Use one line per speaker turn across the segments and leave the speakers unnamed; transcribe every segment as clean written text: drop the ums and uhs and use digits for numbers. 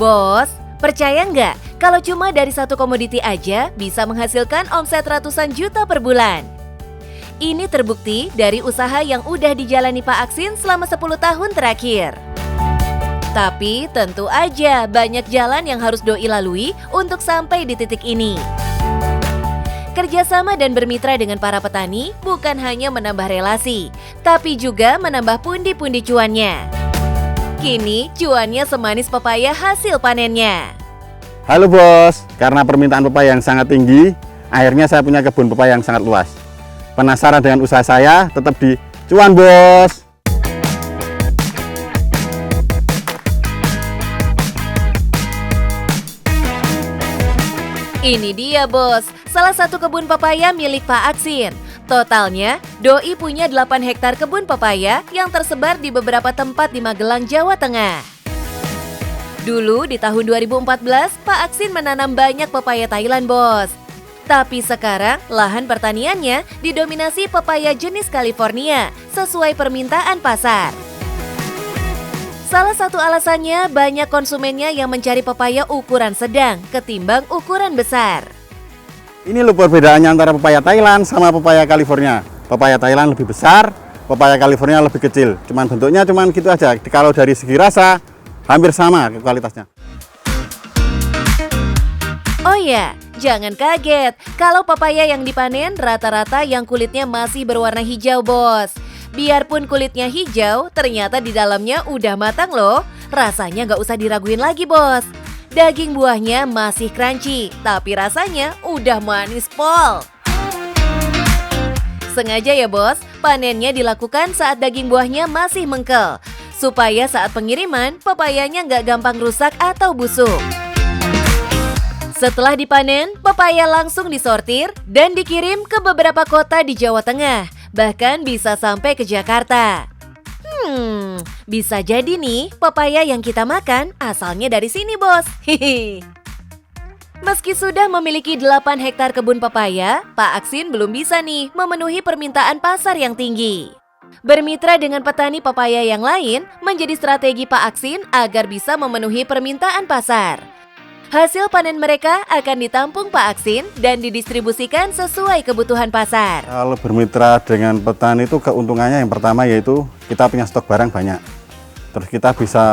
Bos, percaya nggak kalau cuma dari satu komoditi aja bisa menghasilkan omset ratusan juta per bulan? Ini terbukti dari usaha yang udah dijalani Pak Aksin selama 10 tahun terakhir. Tapi tentu aja banyak jalan yang harus Doi lalui untuk sampai di titik ini. Kerjasama dan bermitra dengan para petani bukan hanya menambah relasi, tapi juga menambah pundi-pundi cuannya. Kini cuannya semanis pepaya hasil panennya.
Halo bos, karena permintaan pepaya yang sangat tinggi, akhirnya saya punya kebun pepaya yang sangat luas. Penasaran dengan usaha saya? Tetap di Cuan Bos.
Ini dia bos, salah satu kebun pepaya milik Pak Aksin. Totalnya, Doi punya 8 hektar kebun pepaya yang tersebar di beberapa tempat di Magelang, Jawa Tengah. Dulu di tahun 2014, Pak Aksin menanam banyak pepaya Thailand bos. Tapi sekarang lahan pertaniannya didominasi pepaya jenis California sesuai permintaan pasar. Salah satu alasannya banyak konsumennya yang mencari pepaya ukuran sedang ketimbang ukuran besar.
Ini loh perbedaannya antara pepaya Thailand sama pepaya California. Pepaya Thailand lebih besar, pepaya California lebih kecil. Cuman bentuknya cuman gitu aja. Kalau dari segi rasa hampir sama kualitasnya.
Oh ya, jangan kaget kalau pepaya yang dipanen rata-rata yang kulitnya masih berwarna hijau bos. Biarpun kulitnya hijau, ternyata di dalamnya udah matang loh. Rasanya nggak usah diraguin lagi bos. Daging buahnya masih crunchy, tapi rasanya udah manis pol. Sengaja ya bos, panennya dilakukan saat daging buahnya masih mengkel. Supaya saat pengiriman, pepayanya nggak gampang rusak atau busuk. Setelah dipanen, pepaya langsung disortir dan dikirim ke beberapa kota di Jawa Tengah. Bahkan bisa sampai ke Jakarta. Bisa jadi nih pepaya yang kita makan asalnya dari sini bos. Meski sudah memiliki 8 hektar kebun pepaya, Pak Aksin belum bisa nih memenuhi permintaan pasar yang tinggi. Bermitra dengan petani pepaya yang lain menjadi strategi Pak Aksin agar bisa memenuhi permintaan pasar. Hasil panen mereka akan ditampung Pak Aksin dan didistribusikan sesuai kebutuhan pasar.
Kalau bermitra dengan petani itu keuntungannya yang pertama yaitu kita punya stok barang banyak. Terus kita bisa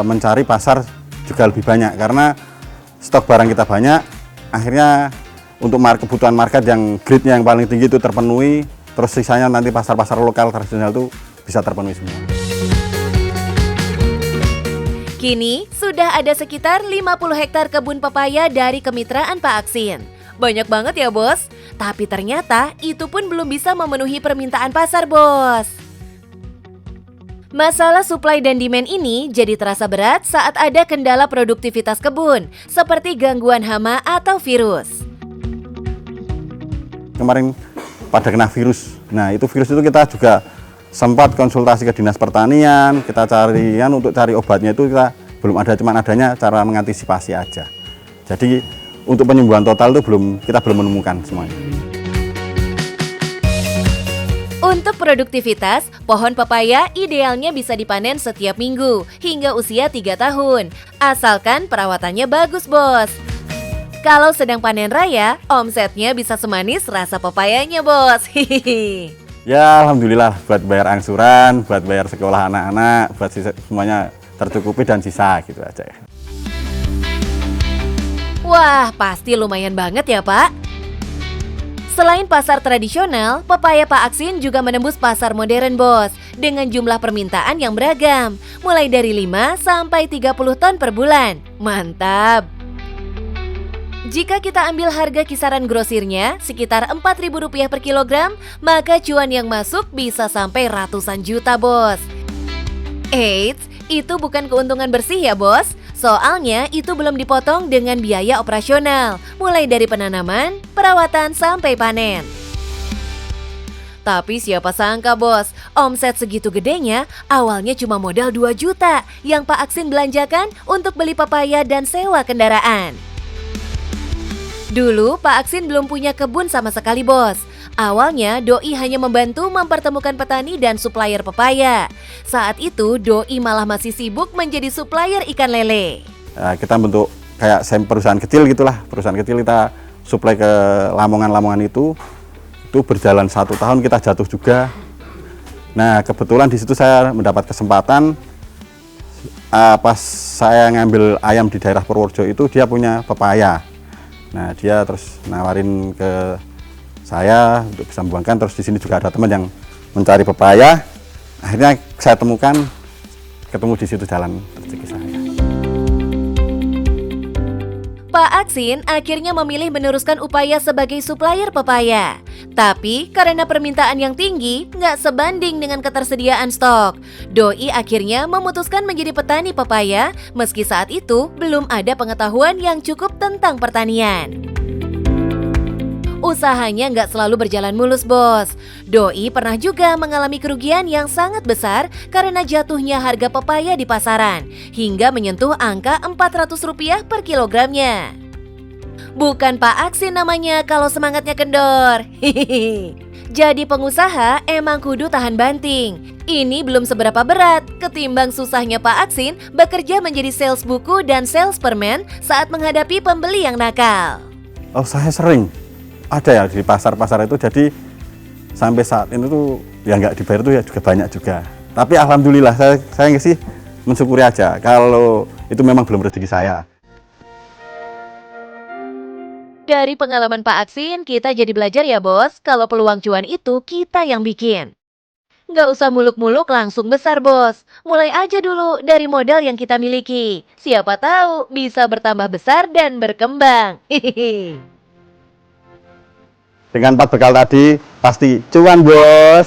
mencari pasar juga lebih banyak karena stok barang kita banyak. Akhirnya untuk kebutuhan market yang grade-nya yang paling tinggi itu terpenuhi. Terus sisanya nanti pasar-pasar lokal tradisional itu bisa terpenuhi semua.
Kini sudah ada sekitar 50 hektar kebun pepaya dari kemitraan Pak Aksin. Banyak banget ya bos, tapi ternyata itu pun belum bisa memenuhi permintaan pasar bos. Masalah supply dan demand ini jadi terasa berat saat ada kendala produktivitas kebun, seperti gangguan hama atau virus.
Kemarin pada kena virus, nah itu virus itu kita juga sempat konsultasi ke Dinas Pertanian, kita untuk cari obatnya itu kita belum ada, cuman adanya cara mengantisipasi aja. Jadi untuk penyembuhan total itu kita belum menemukan semuanya.
Untuk produktivitas, pohon pepaya idealnya bisa dipanen setiap minggu hingga usia 3 tahun, asalkan perawatannya bagus bos. Kalau sedang panen raya, omsetnya bisa semanis rasa pepayanya bos. Hihihi.
Ya alhamdulillah buat bayar angsuran, buat bayar sekolah anak-anak, buat semuanya tercukupi dan sisa gitu aja ya.
Wah, pasti lumayan banget ya Pak. Selain pasar tradisional, pepaya Pak Aksin juga menembus pasar modern bos, dengan jumlah permintaan yang beragam, mulai dari 5 sampai 30 ton per bulan. Mantap! Jika kita ambil harga kisaran grosirnya sekitar Rp4.000 per kilogram, maka cuan yang masuk bisa sampai ratusan juta bos. Eits, itu bukan keuntungan bersih ya bos. Soalnya itu belum dipotong dengan biaya operasional, mulai dari penanaman, perawatan sampai panen. Tapi siapa sangka bos, omset segitu gedenya awalnya cuma modal 2 juta yang Pak Aksin belanjakan untuk beli pepaya dan sewa kendaraan. Dulu Pak Aksin belum punya kebun sama sekali bos. Awalnya Doi hanya membantu mempertemukan petani dan supplier pepaya. Saat itu Doi malah masih sibuk menjadi supplier ikan lele.
Kita bentuk kayak perusahaan kecil gitulah, perusahaan kecil kita suplai ke Lamongan-Lamongan itu berjalan 1 tahun kita jatuh juga. Nah kebetulan di situ saya mendapat kesempatan pas saya ngambil ayam di daerah Purworejo itu dia punya pepaya. Nah dia terus nawarin ke saya untuk bisa membuangkan, terus di sini juga ada teman yang mencari pepaya. Akhirnya saya temukan, ketemu di situ jalan rezeki saya.
Pak Aksin akhirnya memilih meneruskan upaya sebagai supplier pepaya. Tapi karena permintaan yang tinggi, nggak sebanding dengan ketersediaan stok. Doi akhirnya memutuskan menjadi petani pepaya, meski saat itu belum ada pengetahuan yang cukup tentang pertanian. Usahanya nggak selalu berjalan mulus, bos. Doi pernah juga mengalami kerugian yang sangat besar karena jatuhnya harga pepaya di pasaran, hingga menyentuh angka Rp400 per kilogramnya. Bukan Pak Aksin namanya kalau semangatnya kendor. Jadi pengusaha emang kudu tahan banting. Ini belum seberapa berat ketimbang susahnya Pak Aksin bekerja menjadi sales buku dan sales permen saat menghadapi pembeli yang nakal.
Oh saya sering ada ya di pasar-pasar itu, jadi sampai saat ini tuh yang nggak dibayar tuh ya juga banyak juga. Tapi alhamdulillah saya sih mensyukuri aja kalau itu memang belum rezeki saya.
Dari pengalaman Pak Aksin, kita jadi belajar ya bos, kalau peluang cuan itu kita yang bikin. Nggak usah muluk-muluk langsung besar bos, mulai aja dulu dari modal yang kita miliki. Siapa tahu bisa bertambah besar dan berkembang. Hihihi.
Dengan 4 bekal tadi pasti cuan bos.